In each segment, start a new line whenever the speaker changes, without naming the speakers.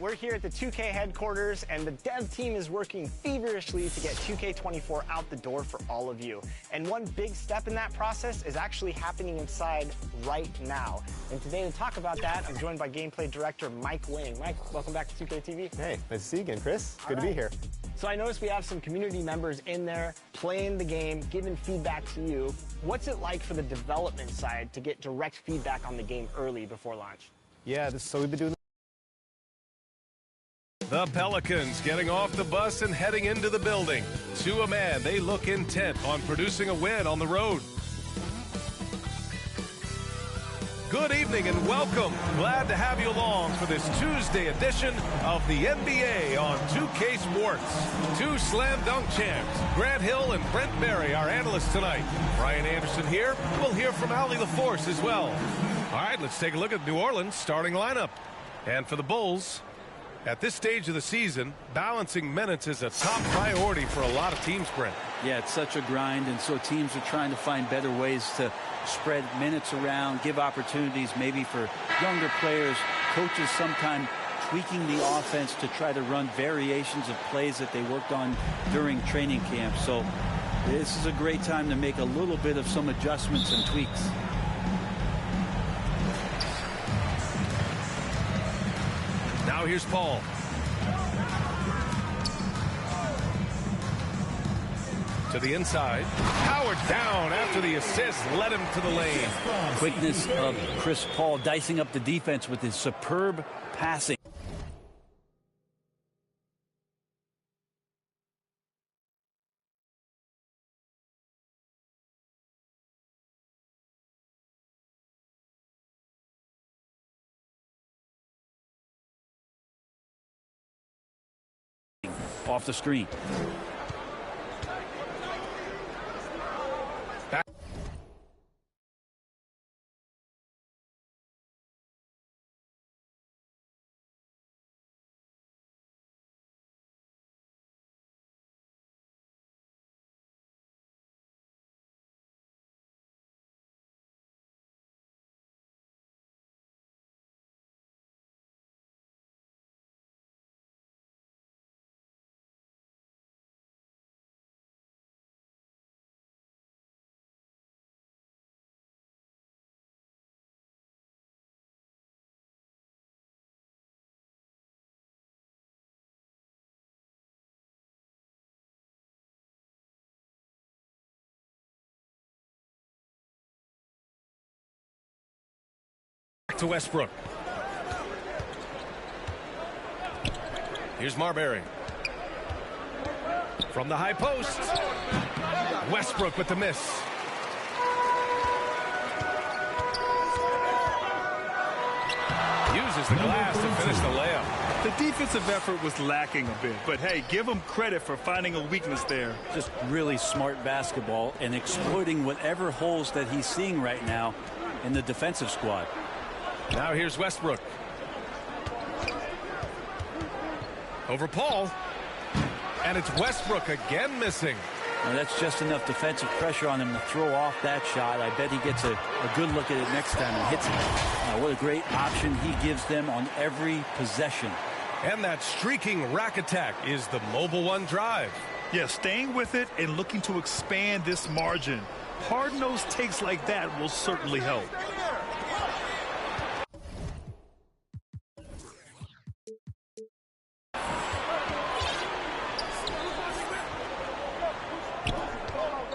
We're here at the 2K headquarters, and the dev team is working feverishly to get 2K24 out the door for all of you. And one big step in that process is actually happening inside right now. And today to talk about that, I'm joined by gameplay director Mike Wing. Mike, welcome back to 2K TV.
Hey, nice to see you again, Chris. Good to be here.
So I noticed we have some community members in there playing the game, giving feedback to you. What's it like for the development side to get direct feedback on the game early before launch?
Yeah, so we've been doing
the Pelicans getting off the bus and heading into the building. To a man, they look intent on producing a win on the road. Good evening and welcome. Glad to have you along for this Tuesday edition of the NBA on 2K Sports. Two slam dunk champs, Grant Hill and Brent Berry, our analysts tonight. Brian Anderson here. We'll hear from Ali LaForce as well. All right, let's take a look at New Orleans' starting lineup. And for the Bulls, at this stage of the season, balancing minutes is a top priority for a lot of teams, Brent.
Yeah, it's such a grind, and so teams are trying to find better ways to spread minutes around, give opportunities maybe for younger players. Coaches sometimes tweaking the offense to try to run variations of plays that they worked on during training camp. So this is a great time to make a little bit of some adjustments and tweaks.
Now here's Paul. To the inside. Howard down after the assist led him to the lane.
Quickness of Chris Paul dicing up the defense with his superb passing. Off the screen.
To Westbrook. Here's Marbury. From the high post. Westbrook with the miss. Uses the glass to finish the layup.
The defensive effort was lacking a bit, but hey, give him credit for finding a weakness there.
Just really smart basketball and exploiting whatever holes that he's seeing right now in the defensive squad.
Now here's Westbrook. Over Paul. And it's Westbrook again missing.
Well, that's just enough defensive pressure on him to throw off that shot. I bet he gets a good look at it next time and hits it. What a great option he gives them on every possession.
And that streaking rack attack is the Mobile One drive.
Yeah, staying with it and looking to expand this margin. Hard-nosed takes like that will certainly help.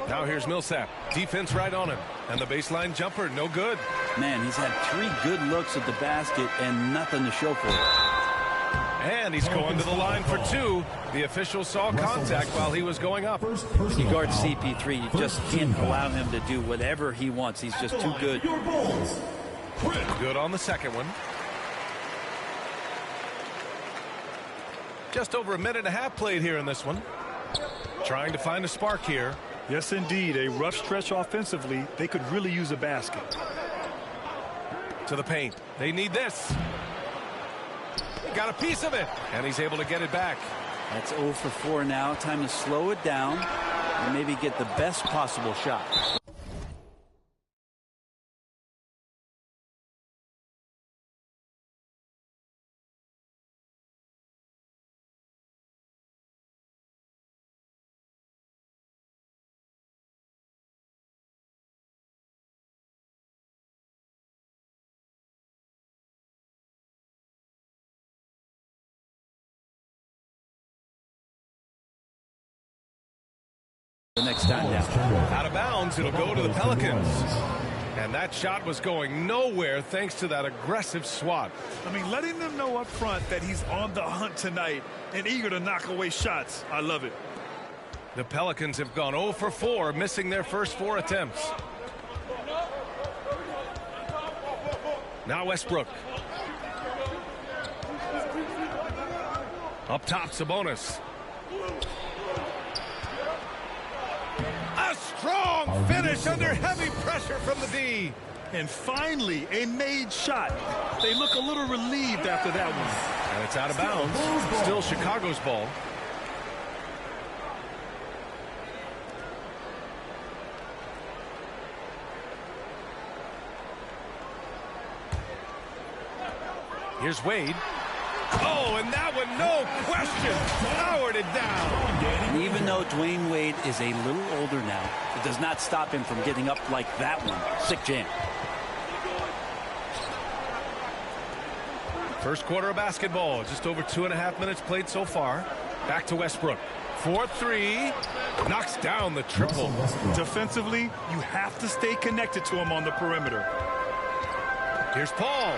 Now here's Millsap. Defense right on him. And the baseline jumper, no good.
Man, he's had 3 good looks at the basket and nothing to show for it.
And he's going to the line for 2. The official saw contact while he was going up.
When you guard CP3, you just can't allow him to do whatever he wants. He's just too good.
Good on the second one. Just over a minute and a half played here in this one. Trying to find a spark here.
Yes, indeed. A rough stretch offensively. They could really use a basket.
To the paint. They need this. Got a piece of it. And he's able to get it back.
That's 0 for 4 now. Time to slow it down and maybe get the best possible shot. next time down.
Out of bounds, it'll go to the Pelicans. And that shot was going nowhere thanks to that aggressive swat.
I mean, letting them know up front that he's on the hunt tonight and eager to knock away shots. I love it.
The Pelicans have gone 0 for 4, missing their first 4 attempts. Now Westbrook. Up top, Sabonis. A strong finish under heavy pressure from the D.
And finally, a made shot. They look a little relieved after that one.
And it's out of bounds. Still Chicago's ball. Here's Wade. Oh, and that one, no question, powered it down.
And even though Dwayne Wade is a little older now, it does not stop him from getting up like that one. Sick jam.
First quarter of basketball, just over 2.5 minutes played so far. Back to Westbrook. 4-3, knocks down the triple.
Defensively, you have to stay connected to him on the perimeter.
Here's Paul.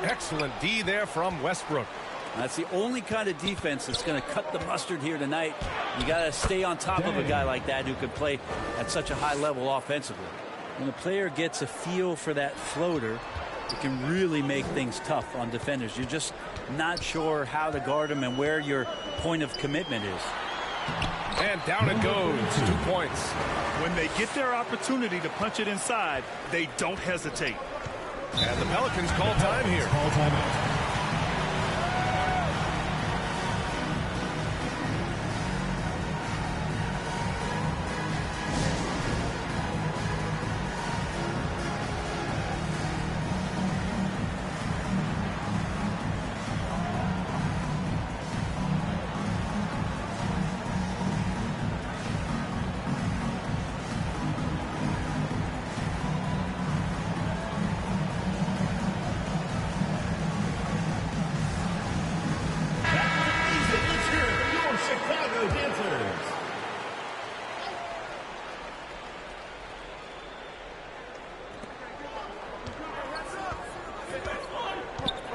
Excellent D there from Westbrook.
That's the only kind of defense that's going to cut the mustard here tonight. You got to stay on top of a guy like that who can play at such a high level offensively. When a player gets a feel for that floater, it can really make things tough on defenders. You're just not sure how to guard them and where your point of commitment is.
And down it goes. 2 points.
When they get their opportunity to punch it inside, they don't hesitate.
And the Pelicans call time here.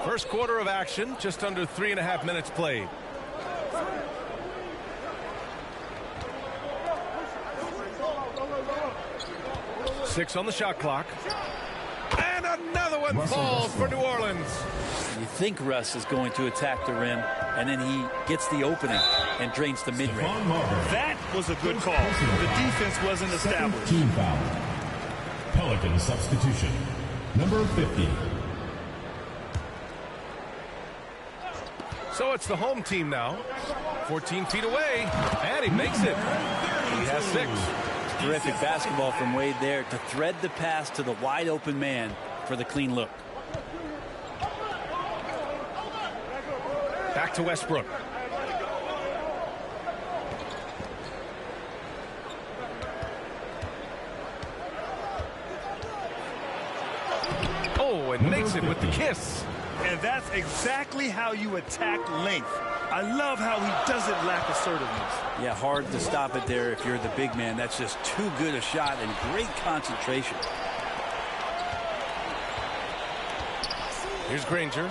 First quarter of action, just under 3.5 minutes played. Six on the shot clock. And another one falls for New Orleans.
You think Russ is going to attack the rim, and then he gets the opening and drains the mid-range.
That was a good call. The defense wasn't established.
Team foul. Pelican substitution. Number 50.
So it's the home team now. 14 feet away. And he makes it. He has 6.
Terrific basketball from Wade there to thread the pass to the wide open man for the clean look.
Back to Westbrook. Oh, and makes it with the kiss.
And that's exactly how you attack length. I love how he doesn't lack assertiveness.
Yeah, hard to stop it there if you're the big man. That's just too good a shot and great concentration.
Here's Granger.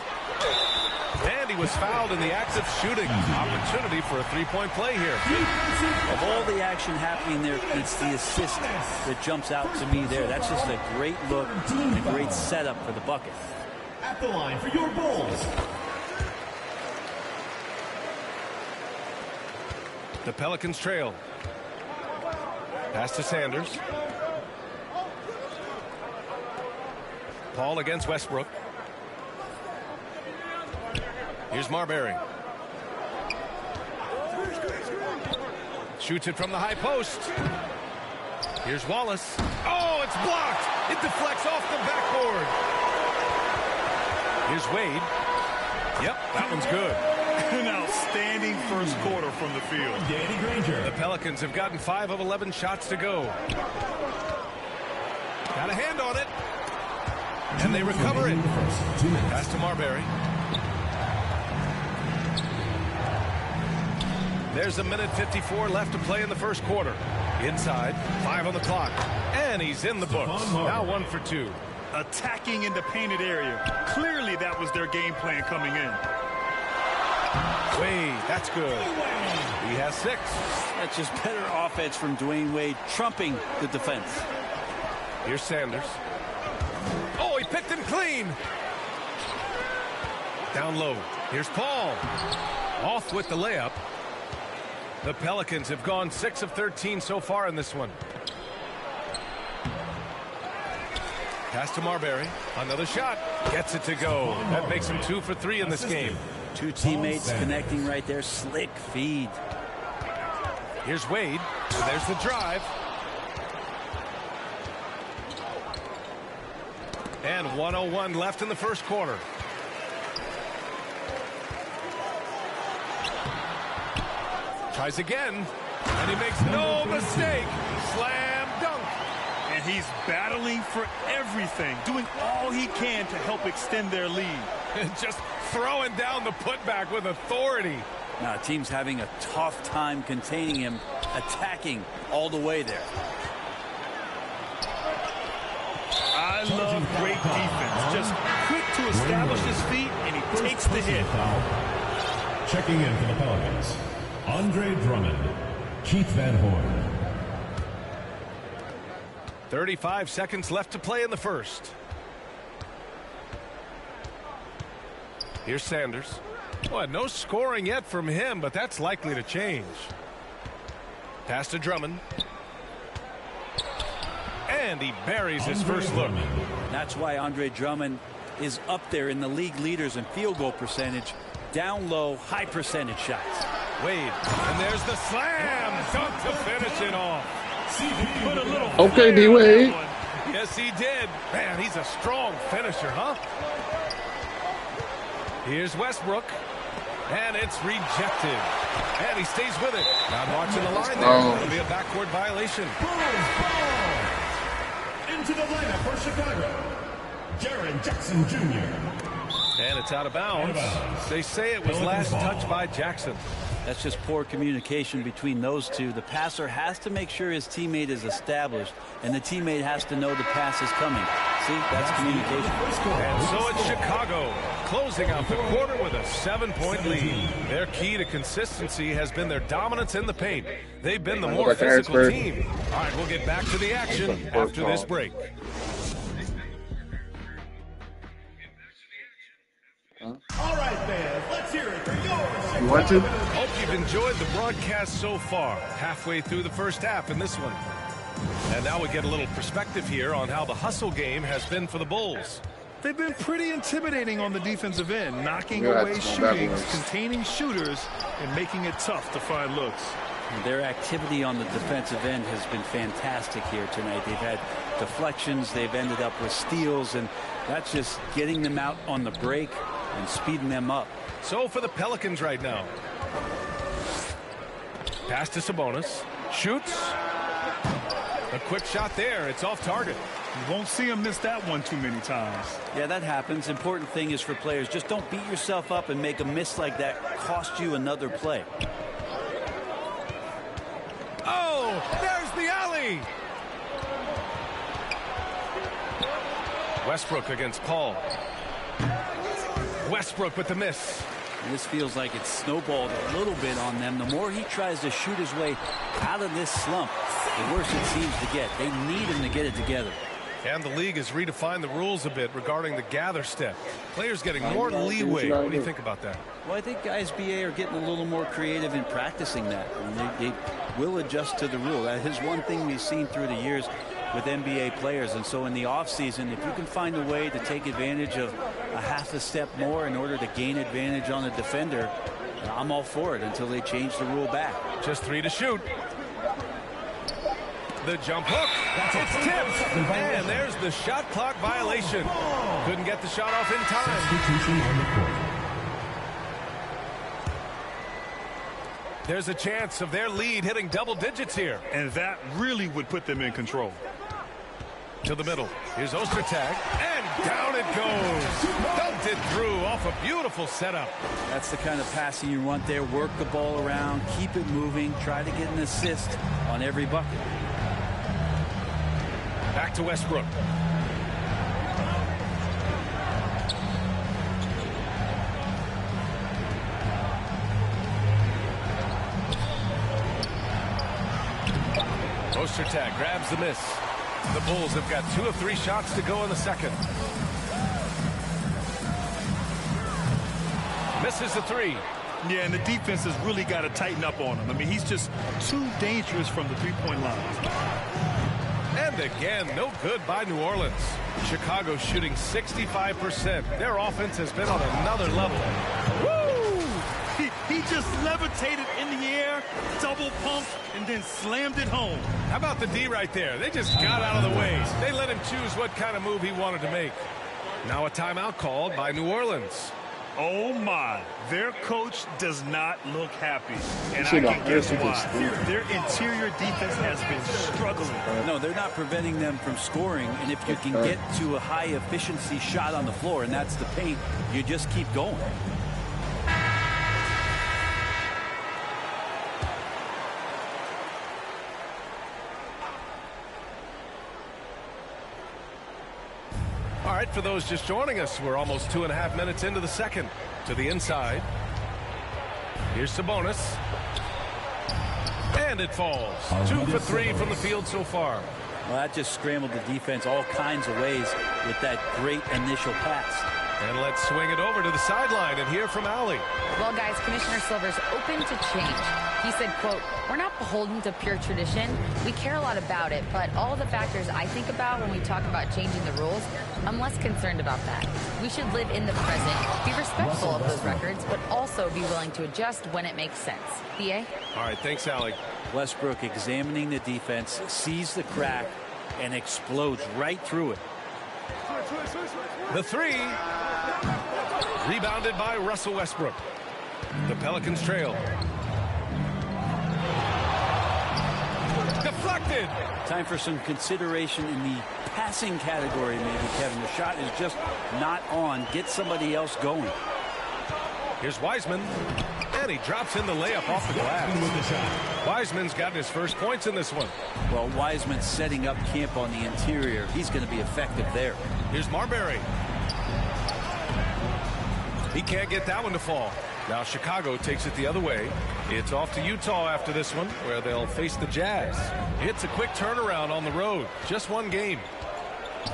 And he was fouled in the act of shooting. Opportunity for a three-point play here.
Of all the action happening there, it's the assist that jumps out to me there. That's just a great look and a great setup for the bucket.
At the line for your Bulls.
The Pelicans trail. Pass to Sanders. Paul against Westbrook. Here's Marbury. Shoots it from the high post. Here's Wallace. Oh, it's blocked. It deflects off the backboard. Here's Wade. Yep, that one's good.
An outstanding first quarter from the field.
Danny Granger.
The Pelicans have gotten 5 of 11 shots to go. Got a hand on it. And they recover it. Pass to Marbury. There's 1:54 left to play in the first quarter. Inside, 5 on the clock. And he's in the books. Now 1 for 2.
Attacking in the painted area. Clearly that was their game plan coming in.
Wade, that's good. He has 6.
That's just better offense from Dwayne Wade, trumping the defense.
Here's Sanders. Oh, he picked him clean. Down low. Here's Paul. Off with the layup. The Pelicans have gone 6 of 13 so far in this one. Pass to Marbury. Another shot. Gets it to go. That makes him 2 for 3 in this game.
2 teammates connecting right there. Slick feed.
Here's Wade. There's the drive. And 1:01 left in the first quarter. Tries again. And he makes no mistake. Slam dunk.
And he's battling for everything, doing all he can to help extend their lead.
Just throwing down the putback with authority.
Now, team's having a tough time containing him, attacking all the way there.
I love great defense. Just quick to establish his feet, and he takes the hit.
Checking in for the Pelicans, Andre Drummond, Keith Van Horn.
35 seconds left to play in the first. Here's Sanders. Well, no scoring yet from him, but that's likely to change. Pass to Drummond. And he buries his first look.
That's why Andre Drummond is up there in the league leaders in field goal percentage. Down low, high percentage shots.
Wade, and there's the slam dunk to finish it off.
Put a little
Okay, D-Wade.
Yes, he did. Man, he's a strong finisher, huh? Here's Westbrook. And it's rejected. And he stays with it. Not watching the line there. It'll be a backcourt violation.
Into the lineup for Chicago, Jaren Jackson Jr.
And it's out of bounds. They say it was last touched by Jackson.
That's just poor communication between those two. The passer has to make sure his teammate is established, and the teammate has to know the pass is coming. See, that's communication.
And so it's Chicago closing out the quarter with a 7-point lead. Their key to consistency has been their dominance in the paint. They've been the more physical team. All right, we'll get back to the action after this break.
All right, fans, let's hear it for yours.
You want to?
Hope you've enjoyed the broadcast so far. Halfway through the first half in this one. And now we get a little perspective here on how the hustle game has been for the Bulls.
They've been pretty intimidating on the defensive end, knocking away shootings, containing shooters, and making it tough to find looks.
Their activity on the defensive end has been fantastic here tonight. They've had deflections, they've ended up with steals, and that's just getting them out on the break and speeding them up.
So for the Pelicans right now. Pass to Sabonis. Shoots. A quick shot there. It's off target.
You won't see him miss that one too many times.
Yeah, that happens. Important thing is for players, just don't beat yourself up and make a miss like that cost you another play.
Oh, there's the alley. Westbrook against Paul. Westbrook with the miss.
And this feels like it's snowballed a little bit on them. The more he tries to shoot his way out of this slump, the worse it seems to get. They need him to get it together.
And the league has redefined the rules a bit regarding the gather step. Players getting more leeway. What do you think about that?
Well, I think guys BA are getting a little more creative in practicing that. And they will adjust to the rule. That is one thing we've seen through the years with NBA players. And so in the offseason, if you can find a way to take advantage of a half a step more in order to gain advantage on the defender, I'm all for it until they change the rule back.
Just 3 to shoot. The jump hook. It's tipped. And there's the shot clock violation. Couldn't get the shot off in time.
Substitution on the court.
There's a chance of their lead hitting double digits here.
And that really would put them in control.
To the middle. Here's Ostertag, and down it goes. Dumped it through off a beautiful setup.
That's the kind of passing you want there. Work the ball around, keep it moving, try to get an assist on every bucket.
Back to Westbrook. Ostertag grabs the miss. The Bulls have got 2 of 3 shots to go in the second. Misses the 3.
Yeah, and the defense has really got to tighten up on him. I mean, he's just too dangerous from the three-point line.
And again, no good by New Orleans. Chicago shooting 65%. Their offense has been on another level.
Woo! He just levitated in the air, double pumped, and then slammed it home.
How about the D right there? They just got out of the way. They let him choose what kind of move he wanted to make. Now a timeout called by New Orleans.
Oh, my. Their coach does not look happy. And I can guess why. Their interior defense has been struggling.
No, they're not preventing them from scoring. And if you can get to a high-efficiency shot on the floor, and that's the paint, you just keep going.
All right, for those just joining us, we're almost 2.5 minutes into the second. To the inside. Here's Sabonis. And it falls. 2 for 3 from the field so far.
Well, that just scrambled the defense all kinds of ways with that great initial pass.
And let's swing it over to the sideline and hear from Allie.
Well, guys, Commissioner Silver's open to change. He said, quote, "We're not beholden to pure tradition. We care a lot about it, but all the factors I think about when we talk about changing the rules, I'm less concerned about that. We should live in the present, be respectful of those records, but also be willing to adjust when it makes sense." BA?
All right, thanks, Allie.
Westbrook examining the defense, sees the crack, and explodes right through it.
The 3. Rebounded by Russell Westbrook. The Pelicans trail. Deflected.
Time for some consideration in the passing category, maybe, Kevin. The shot is just not on. Get somebody else going.
Here's Wiseman. And he drops in the layup off the glass. Wiseman's gotten his first points in this one.
Well, Wiseman's setting up camp on the interior. He's going to be effective there.
Here's Marbury. He can't get that one to fall. Now Chicago takes it the other way. It's off to Utah after this one, where they'll face the Jazz. It's a quick turnaround on the road. Just one game.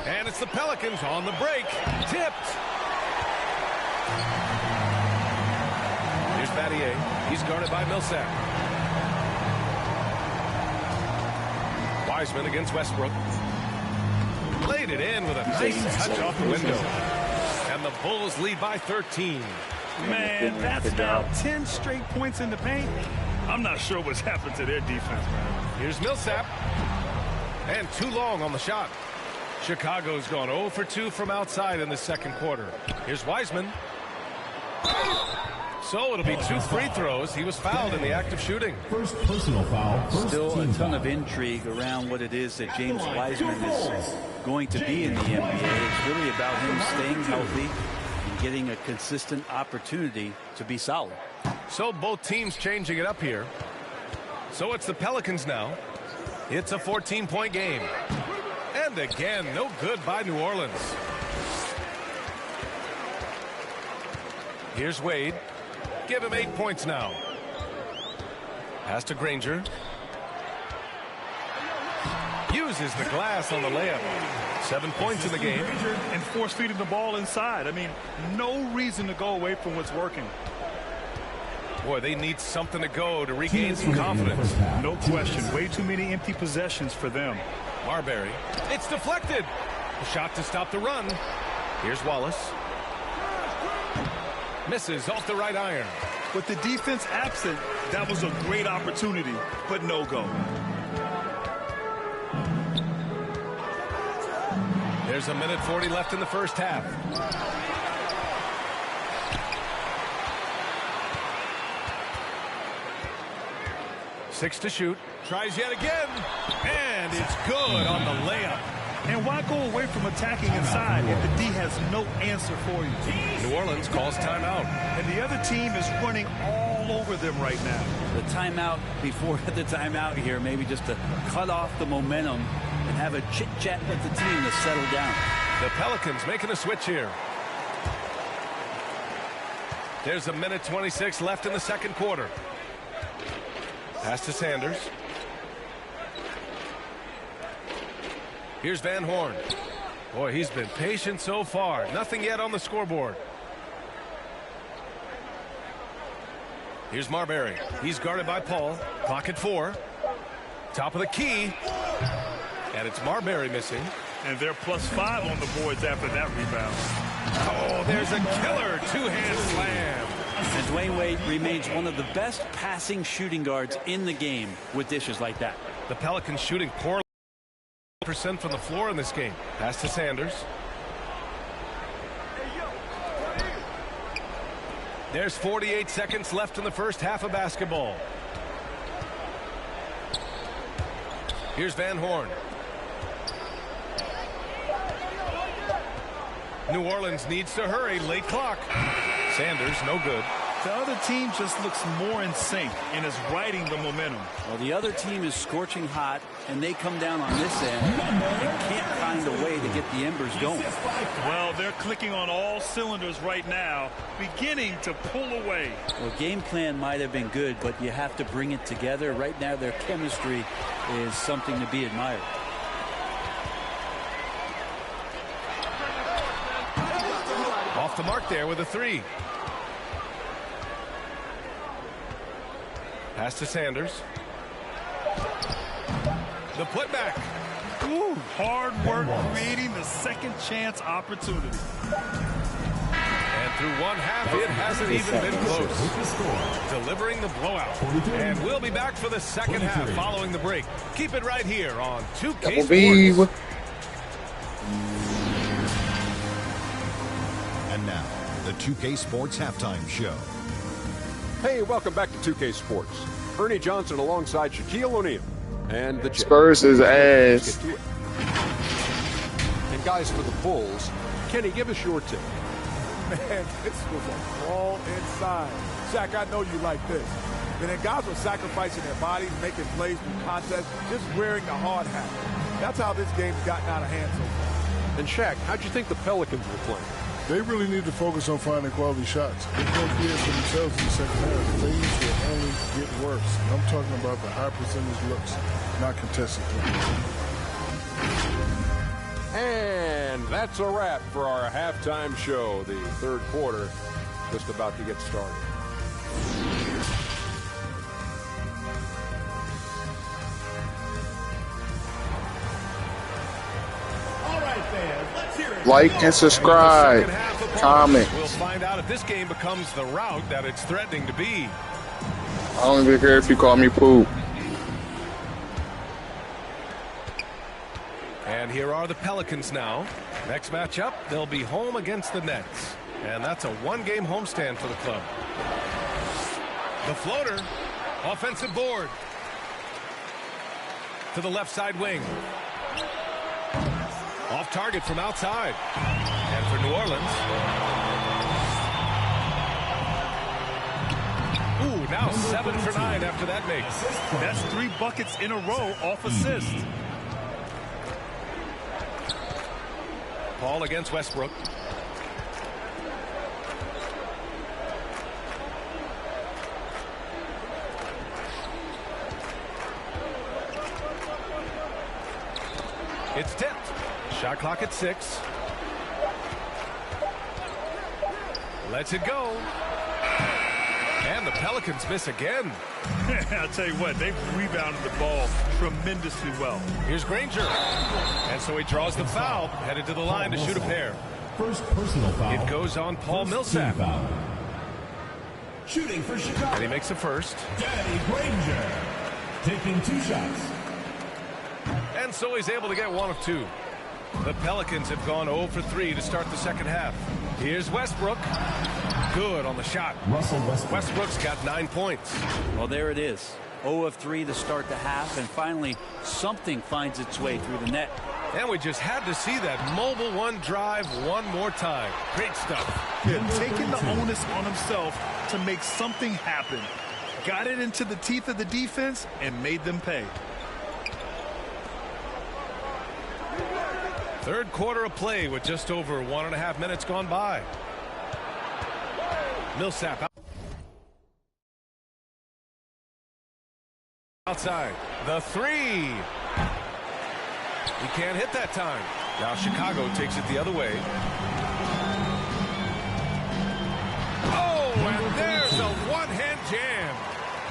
And it's the Pelicans on the break. Tipped. Here's Battier. He's guarded by Millsap. Wiseman against Westbrook. Laid it in with a nice touch off the window. And the Bulls lead by 13.
Man, that's now 10 straight points in the paint. I'm not sure what's happened to their defense, man.
Here's Millsap. And too long on the shot. Chicago's gone 0 for 2 from outside in the second quarter. Here's Wiseman. So it'll be 2 free throws. He was fouled in the act of shooting.
First personal foul.
Still a ton of intrigue around what it is that James Wiseman is going to be in the NBA. It's really about him staying healthy and getting a consistent opportunity to be solid.
So both teams changing it up here. So it's the Pelicans now. It's a 14-point game. And again, no good by New Orleans. Here's Wade. Give him 8 points now. Pass to Granger. Uses the glass on the layup. 7 points in the game.
And force feeding the ball inside. I mean, no reason to go away from what's working.
Boy, they need something to go to regain some confidence.
No question. Way too many empty possessions for them.
Marbury. It's deflected. A shot to stop the run. Here's Wallace. Misses off the right iron.
With the defense absent, that was a great opportunity, but no go.
There's a minute 40 left in the first half. Six to shoot. Tries yet again. And it's good on the layup.
And why go away from attacking inside if the D has no answer for you?
New Orleans calls timeout.
And the other team is running all over them right now.
The timeout before the timeout here, maybe just to cut off the momentum and have a chit-chat with the team to settle down.
The Pelicans making a switch here. There's a minute 26 left in the second quarter. Pass to Sanders. Here's Van Horn. Boy, he's been patient so far. Nothing yet on the scoreboard. Here's Marbury. He's guarded by Paul. Clock at 4. Top of the key. And it's Marbury missing.
And they're +5 on the boards after that rebound.
Oh, there's a killer two-hand slam.
And Dwayne Wade remains one of the best passing shooting guards in the game with dishes like that.
The Pelicans shooting poorly. % from the floor in this game. Pass to Sanders. There's 48 seconds left in the first half of basketball. Here's Van Horn. New Orleans needs to hurry. Late clock. Sanders, no good.
The other team just looks more in sync and is riding the momentum.
Well, the other team is scorching hot, and they come down on this end and can't find a way to get the embers going.
Well, they're clicking on all cylinders right now, beginning to pull away.
Well, game plan might have been good, but you have to bring it together. Right now, their chemistry is something to be admired.
Off the mark there with a 3. Pass to Sanders. The putback.
Ooh, hard work creating the second chance opportunity.
And through one half, it hasn't even been close. Delivering the blowout. And we'll be back for the second half following the break. Keep it right here on 2K Sports.
And now, the 2K Sports Halftime Show.
Hey, welcome back to 2K Sports. Ernie Johnson alongside Shaquille O'Neal and the Jets.
Spurs is ass.
And guys, for the Bulls, Kenny, give us your tip.
Man, this was a brawl inside. Shaq, I know you like this. And then guys were sacrificing their bodies, making plays through contests, just wearing the hard hat. That's how this game's gotten out of hand so far.
And Shaq, how'd you think the Pelicans were playing?
They really need to focus on finding quality shots. They can't create for themselves in the second half. Things will only get worse. I'm talking about the high percentage looks, not contested threes.
And that's a wrap for our halftime show. The third quarter just about to get started.
Like and subscribe. Comment.
We'll find out if this game becomes the route that it's threatening to be.
I don't even care if you call me poop.
And here are the Pelicans now. Next matchup, they'll be home against the Nets. And that's a one-game homestand for the club. The floater. Offensive board. To the left side wing. Off target from outside. And for New Orleans. Ooh, now 7 for 9 after that make.
That's 3 buckets in a row off assist.
Paul against Westbrook. It's tipped. Shot clock at 6. Lets it go. And the Pelicans miss again.
I'll tell you what, they've rebounded the ball tremendously well.
Here's Granger. And so he draws the foul, headed to the line to shoot a pair.
First personal foul.
It goes on Paul Millsap.
Shooting for Chicago.
And he makes the first.
Danny Granger taking 2 shots.
And so he's able to get 1 of 2. The Pelicans have gone 0 for 3 to start the second half. Here's Westbrook. Good on the shot.
Russell Westbrook.
Westbrook's got 9 points.
Well, there it is. 0 of 3 to start the half, and finally something finds its way through the net.
And we just had to see that mobile one drive one more time. Great stuff.
Yeah, taking the onus on himself to make something happen. Got it into the teeth of the defense and made them pay.
Third quarter of play with just over 1.5 minutes gone by. Millsap outside. The three. He can't hit that time. Now Chicago takes it the other way. Oh, and there's a one-hand jam.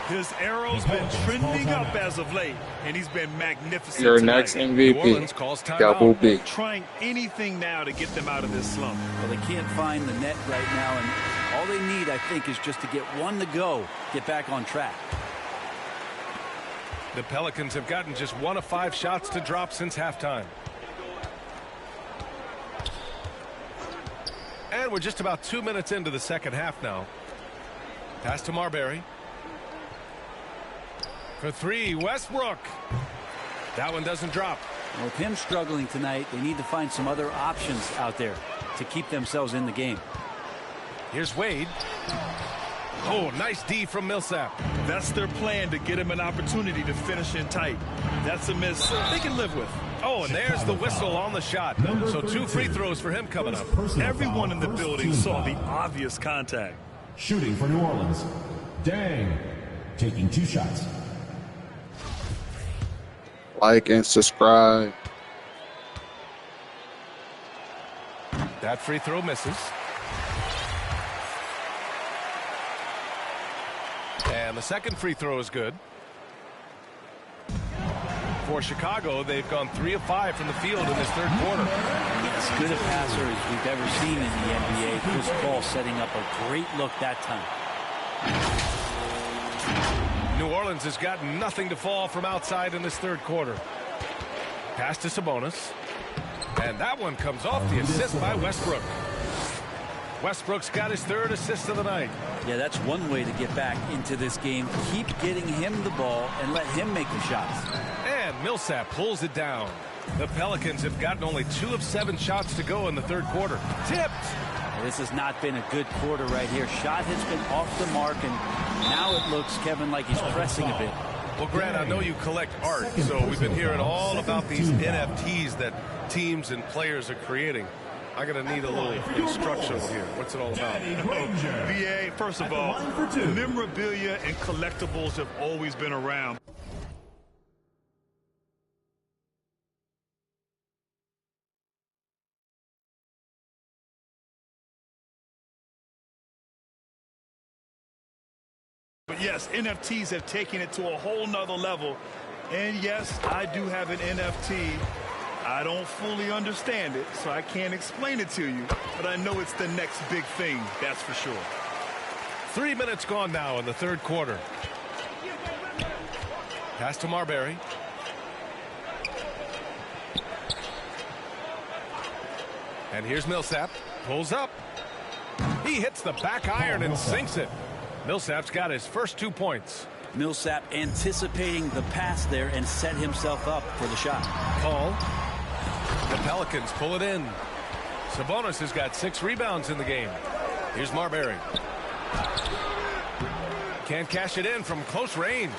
His arrow's been trending up as of late, and he's been magnificent.
Your
tonight.
next MVP, Double B.
Trying anything now to get them out of this slump.
Well, they can't find the net right now, and all they need, I think, is just to get one to go, get back on track.
The Pelicans have gotten just 1 of 5 shots to drop since halftime. And we're just about 2 minutes into the second half now. Pass to Marbury. For three, Westbrook. That one doesn't drop.
Well, with him struggling tonight, they need to find some other options out there to keep themselves in the game.
Here's Wade. Oh, nice D from Millsap.
That's their plan, to get him an opportunity to finish in tight. That's a miss they can live with.
Oh, and there's the whistle on the shot. So 2 free throws for him coming up.
Everyone in the building saw the obvious contact.
Shooting for New Orleans. Dang. Taking 2 shots.
Like and subscribe.
That free throw misses. And the second free throw is good. For Chicago, they've gone 3 of 5 from the field in this third quarter.
As good a passer as we've ever seen in the NBA. Chris Paul setting up a great look that time.
New Orleans has got nothing to fall from outside in this third quarter. Pass to Sabonis. And that one comes off the assist by Westbrook. Westbrook's got his 3rd assist of the night.
Yeah, that's one way to get back into this game. Keep getting him the ball and let him make the shots.
And Millsap pulls it down. The Pelicans have gotten only 2 of 7 shots to go in the third quarter. Tipped.
This has not been a good quarter right here. Shot has been off the mark, and now it looks, Kevin, like he's pressing a bit.
Well, Grant, I know you collect art, so we've been hearing all about these NFTs that teams and players are creating. I'm going to need a little instruction here. What's it all about?
VA, first of all, memorabilia and collectibles have always been around. But yes, NFTs have taken it to a whole nother level. And yes, I do have an NFT. I don't fully understand it, so I can't explain it to you. But I know it's the next big thing, that's for sure.
3 minutes gone now in the third quarter. Pass to Marbury. And here's Millsap. Pulls up. He hits the back iron and sinks it. Millsap's got his first 2 points.
Millsap anticipating the pass there and set himself up for the shot.
Paul. The Pelicans pull it in. Sabonis has got 6 rebounds in the game. Here's Marbury. Can't cash it in from close range.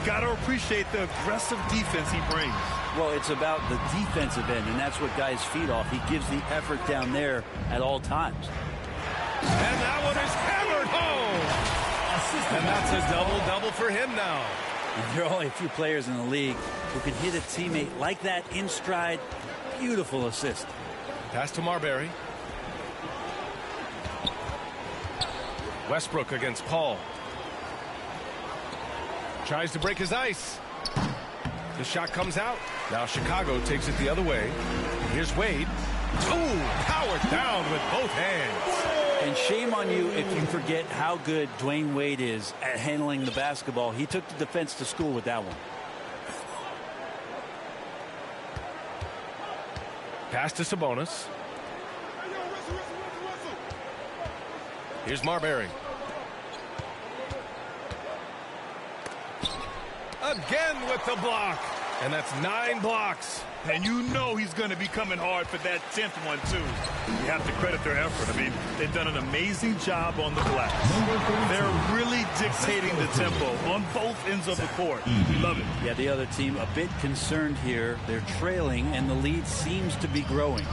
Got to appreciate the aggressive defense he brings.
Well, it's about the defensive end, and that's what guys feed off. He gives the effort down there at all times.
And that one is hammered home. And that's a double-double for him now.
And there are only a few players in the league who can hit a teammate like that in stride. Beautiful assist.
Pass to Marbury. Westbrook against Paul. Tries to break his ice. The shot comes out. Now Chicago takes it the other way. Here's Wade. Ooh, powered down with both hands.
And shame on you if you forget how good Dwayne Wade is at handling the basketball. He took the defense to school with that one.
Pass to Sabonis. Here's Marbury. Again with the block. And that's 9 blocks.
And you know he's going to be coming hard for that 10th one, too. You have to credit their effort. I mean, they've done an amazing job on the glass. They're really dictating the tempo on both ends of the court. Love it.
Yeah, the other team a bit concerned here. They're trailing, and the lead seems to be growing.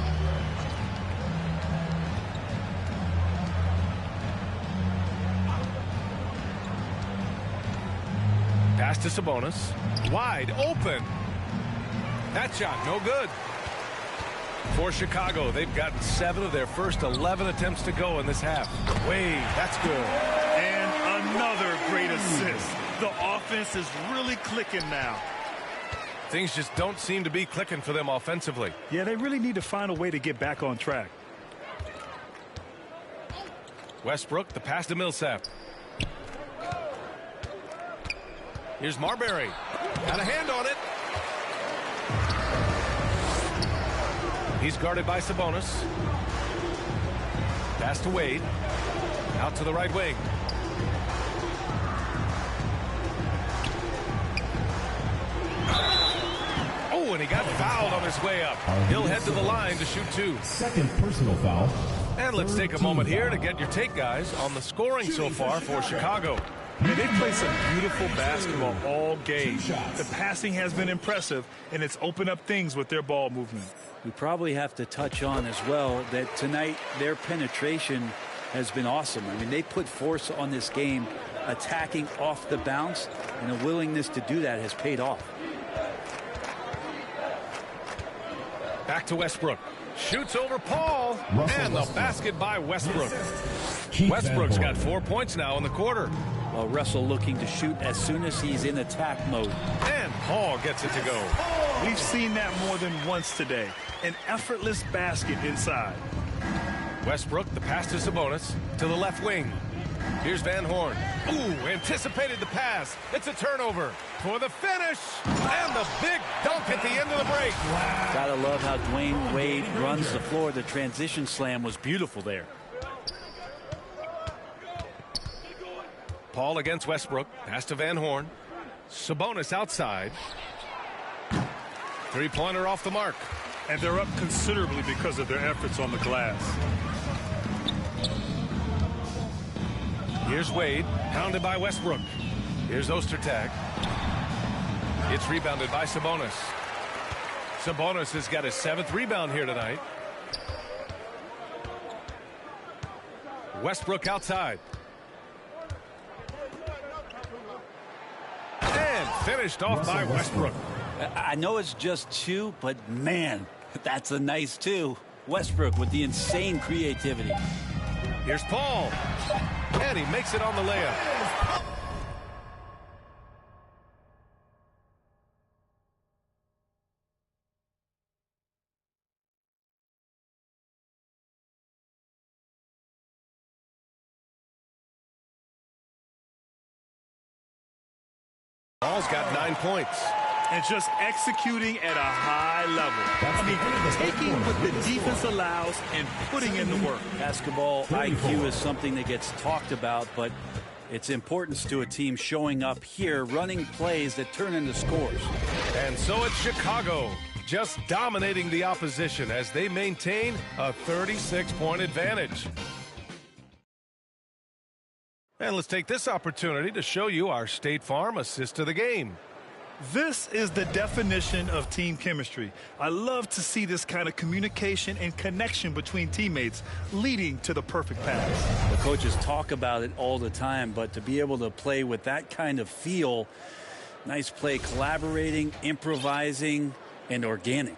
Pass to Sabonis. Wide open. That shot, no good. For Chicago, they've gotten 7 of their first 11 attempts to go in this half. Wade, that's good.
And another great assist. The offense is really clicking now.
Things just don't seem to be clicking for them offensively.
Yeah, they really need to find a way to get back on track.
Westbrook, the pass to Millsap. Here's Marbury. Got a hand on it. He's guarded by Sabonis. Pass to Wade. Out to the right wing. Oh, and he got fouled on his way up. He'll head to the line to shoot 2.
Second personal foul.
And let's take a moment here to get your take, guys, on the scoring so far for Chicago.
Yeah, they play some beautiful basketball all game. The passing has been impressive, and it's opened up things with their ball movement.
We probably have to touch on as well that tonight their penetration has been awesome. I mean, they put force on this game, attacking off the bounce, and a willingness to do that has paid off.
Back to Westbrook. Shoots over Paul. And the basket by Westbrook. Westbrook's got 4 points now in the quarter.
Well, Russell looking to shoot as soon as he's in attack mode.
And Paul gets it to go.
We've seen that more than once today. An effortless basket inside.
Westbrook, the pass to Sabonis, to the left wing. Here's Van Horn. Ooh, anticipated the pass. It's a turnover for the finish. And the big dunk at the end of the break.
Wow. Gotta love how Dwayne Wade runs the floor. The transition slam was beautiful there.
Paul against Westbrook. Pass to Van Horn. Sabonis outside. Three-pointer off the mark.
And they're up considerably because of their efforts on the glass.
Here's Wade, pounded by Westbrook. Here's Ostertag. It's rebounded by Sabonis. Sabonis has got his 7th rebound here tonight. Westbrook outside. And finished off by Westbrook.
I know it's just 2, but man, that's a nice 2. Westbrook with the insane creativity.
Here's Paul. And he makes it on the layup. Paul's got 9 points.
And just executing at a high level. I mean, taking what the defense allows and putting in the work.
Basketball IQ is something that gets talked about, but its importance to a team showing up here, running plays that turn into scores.
And so it's Chicago, just dominating the opposition as they maintain a 36-point advantage. And let's take this opportunity to show you our State Farm assist of the game.
This is the definition of team chemistry. I love to see this kind of communication and connection between teammates leading to the perfect pass.
The coaches talk about it all the time, but to be able to play with that kind of feel, nice play, collaborating, improvising, and organic.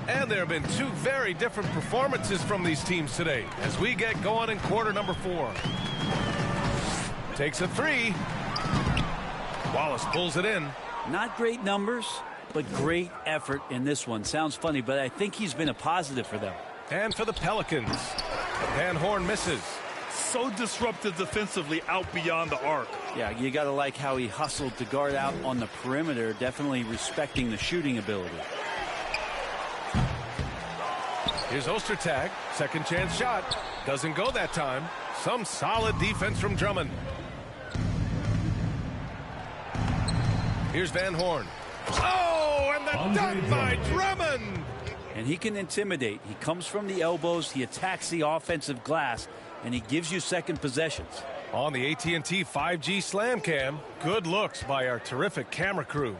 And there have been 2 very different performances from these teams today as we get going in quarter number 4. Takes a 3. Wallace pulls it in.
Not great numbers, but great effort in this one. Sounds funny, but I think he's been a positive for them.
And for the Pelicans, Van Horn misses.
So disruptive defensively out beyond the arc.
Yeah, you got to like how he hustled to guard out on the perimeter, definitely respecting the shooting ability.
Here's Ostertag, second chance shot. Doesn't go that time. Some solid defense from Drummond. Here's Van Horn. Oh, and the dunk by Drummond.
And he can intimidate. He comes from the elbows. He attacks the offensive glass, and he gives you second possessions.
On the AT&T 5G Slam Cam, good looks by our terrific camera crew.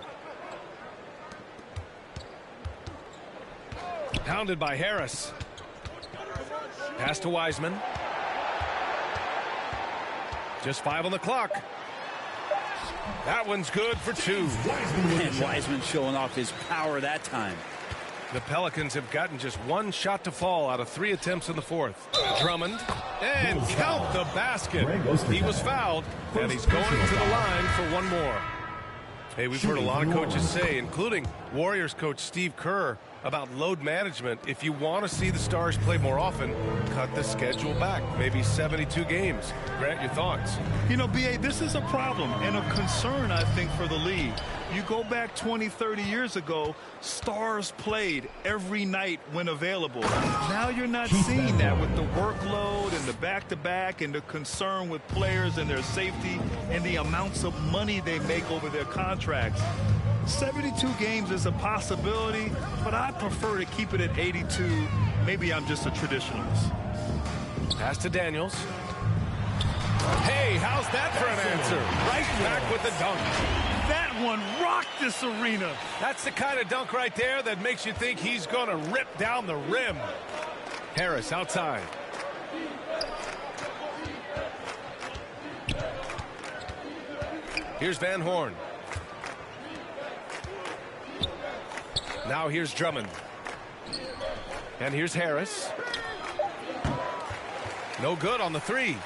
Pounded by Harris. Pass to Wiseman. Just 5 on the clock. That one's good for 2.
And Wiseman showing off his power that time.
The Pelicans have gotten just 1 shot to fall out of 3 attempts in the fourth. Drummond, and count the basket. He was fouled, and he's going to the line for 1 more. Hey, we've heard a lot of coaches say, including Warriors coach Steve Kerr, about load management. If you want to see the Stars play more often, cut the schedule back, maybe 72 games. Grant, your thoughts?
You know, B.A., this is a problem and a concern, I think, for the league. You go back 20, 30 years ago, Stars played every night when available. Now you're not seeing that with the workload and the back-to-back and the concern with players and their safety and the amounts of money they make over their contracts. 72 games is a possibility, but I prefer to keep it at 82. Maybe I'm just a traditionalist.
Pass to Daniels. Hey, how's that for an answer? Right back with the dunk.
That one rocked this arena.
That's the kind of dunk right there that makes you think he's going to rip down the rim. Harris outside. Here's Van Horn. Now here's Drummond. And here's Harris. No good on the 3.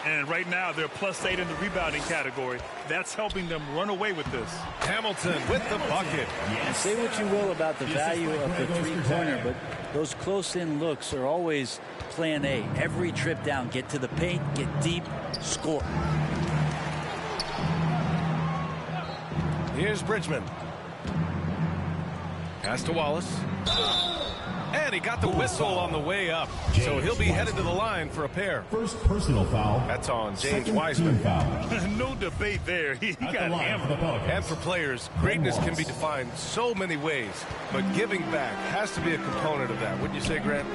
And right now they're +8 in the rebounding category. That's helping them run away with this.
Hamilton with the bucket.
And say what you will about the value of the 3-pointer, but those close-in looks are always plan A. Every trip down, get to the paint, get deep, score.
Here's Bridgman. Pass to Wallace. And he got the whistle on the way up. So he'll be headed to the line for a pair.
First personal foul.
That's on James Wiseman.
No debate there. He got hammered.
And for players, greatness can be defined so many ways. But giving back has to be a component of that. Wouldn't you say, Grant?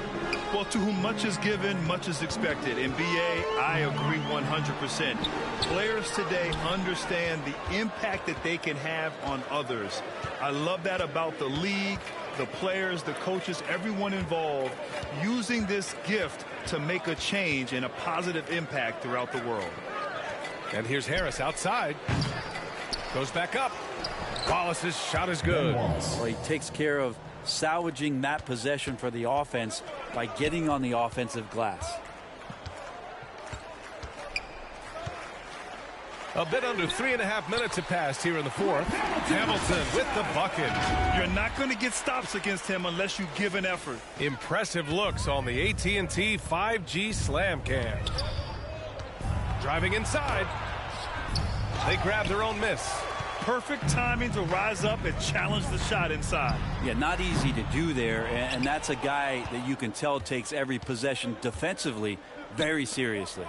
Well, to whom much is given, much is expected. In BA, I agree 100%. Players today understand the impact that they can have on others. I love that about the league, the players, the coaches, everyone involved, using this gift to make a change and a positive impact throughout the world.
And here's Harris outside. Goes back up. Wallace's shot is good.
Well, he takes care of salvaging that possession for the offense by getting on the offensive glass.
A bit under 3.5 minutes have passed here in the fourth. Hamilton with the bucket.
You're not going to get stops against him unless you give an effort.
Impressive looks on the AT&T 5G Slam Cam. Driving inside. They grab their own miss.
Perfect timing to rise up and challenge the shot inside.
Yeah, not easy to do there, and that's a guy that you can tell takes every possession defensively very seriously.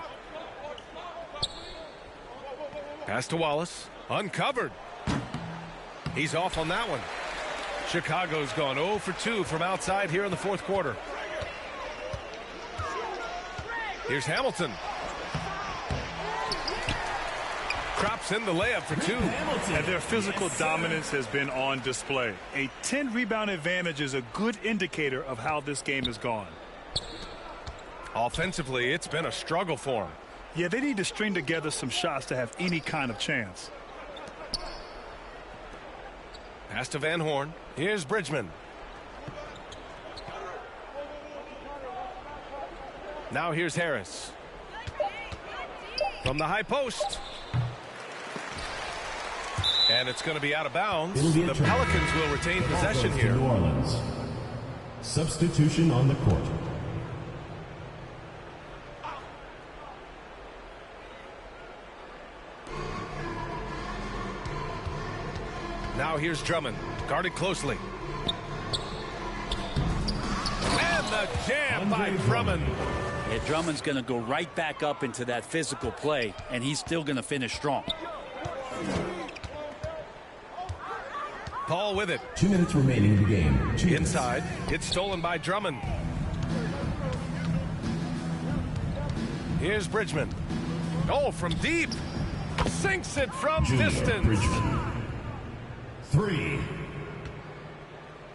Pass to Wallace. Uncovered. He's off on that one. Chicago's gone 0 for 2 from outside here in the fourth quarter. Here's Hamilton. Drops in the layup for 2.
And their physical dominance has been on display. A 10-rebound advantage is a good indicator of how this game has gone.
Offensively, it's been a struggle for them.
Yeah, they need to string together some shots to have any kind of chance.
Pass to Van Horn. Here's Bridgman. Now here's Harris. From the high post. And it's going to be out of bounds. The Pelicans will retain possession here.
New Orleans. Substitution on the court.
Now here's Drummond, guarded closely. And the jam by Drummond.
Yeah, Drummond's going to go right back up into that physical play, and he's still going to finish strong.
Paul with it.
2 minutes remaining in the game.
Inside. It's stolen by Drummond. Here's Bridgman. Oh, from deep. Sinks it from distance.
Bridgman. 3.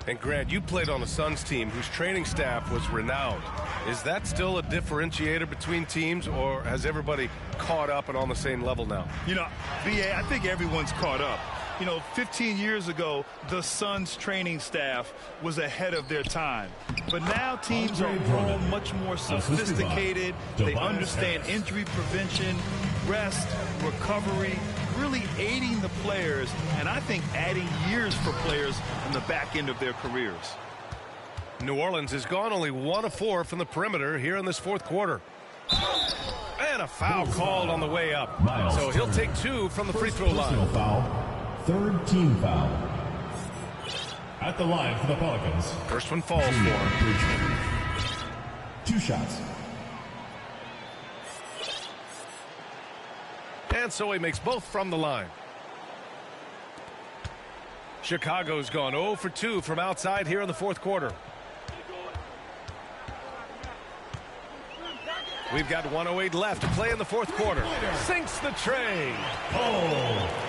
And Grant, you played on a Suns team whose training staff was renowned. Is that still a differentiator between teams, or has everybody caught up and on the same level now?
You know, B.A., I think everyone's caught up. You know, 15 years ago, the Suns training staff was ahead of their time. But now teams are all much more sophisticated. They understand injury prevention, rest, recovery, really aiding the players, and I think adding years for players on the back end of their careers.
New Orleans has gone only 1 of 4 from the perimeter here in this fourth quarter. And a foul called on the way up. So he'll take 2 from the free throw line.
Foul. 3rd team foul. At the line for the Pelicans.
First one falls for him.
2 shots.
And so he makes both from the line. Chicago's gone 0 for 2 from outside here in the fourth quarter. We've got 1:08 left to play in the fourth quarter. Sinks the tray.
Oh.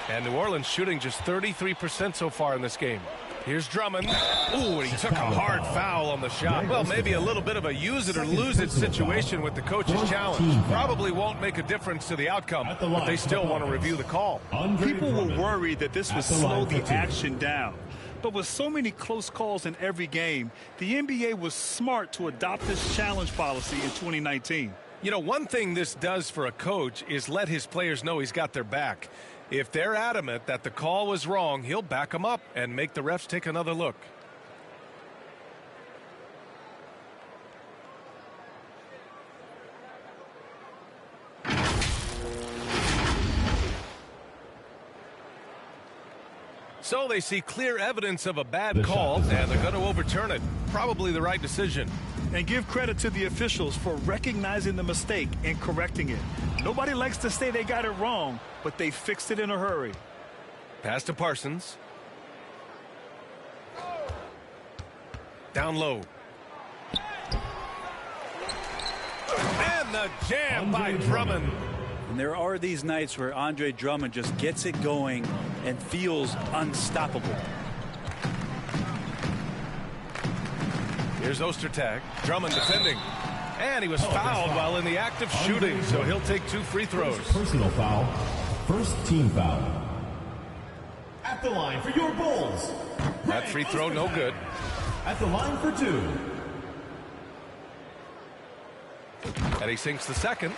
And New Orleans shooting just 33% so far in this game. Here's Drummond. Ooh, and he took a hard foul on the shot. Well, maybe a little bit of a use it or lose it situation with the coach's challenge. Probably won't make a difference to the outcome, but they still want to review the call.
People were worried that this would slow the action down. But with so many close calls in every game, the NBA was smart to adopt this challenge policy in 2019.
You know, one thing this does for a coach is let his players know he's got their back. If they're adamant that the call was wrong, he'll back them up and make the refs take another look. So they see clear evidence of a bad call, and they're going to overturn it. Probably the right decision.
And give credit to the officials for recognizing the mistake and correcting it. Nobody likes to say they got it wrong, but they fixed it in a hurry.
Pass to Parsons. Down low. And the jam by Drummond.
And there are these nights where Andre Drummond just gets it going and feels unstoppable.
Here's Ostertag. Drummond defending. And he was fouled while in the act of shooting, so he'll take 2 free throws.
Personal foul. 1st team foul. At the line for your Bulls.
That free throw no good.
At the line for 2.
And he sinks the second.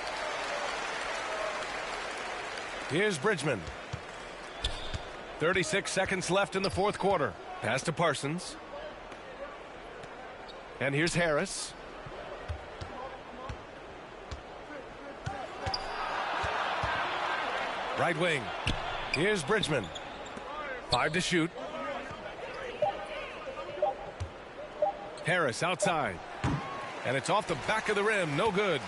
Here's Bridgman. 36 seconds left in the fourth quarter. Pass to Parsons. And here's Harris. Right wing. Here's Bridgman. 5 to shoot. Harris outside. And it's off the back of the rim. No good.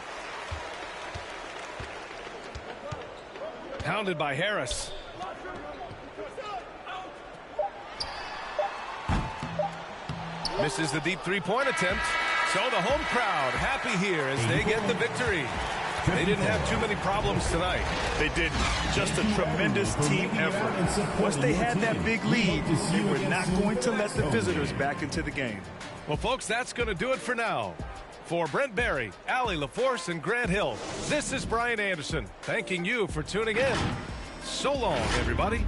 Pounded by Harris. Misses the deep three-point attempt. So the home crowd happy here as they get the victory. They didn't have too many problems tonight.
They did. Just a tremendous team effort. Once they had that big lead, they were not going to let the visitors back into the game.
Well, folks, that's going to do it for now. For Brent Barry, Allie LaForce, and Grant Hill, this is Brian Anderson thanking you for tuning in. So long, everybody.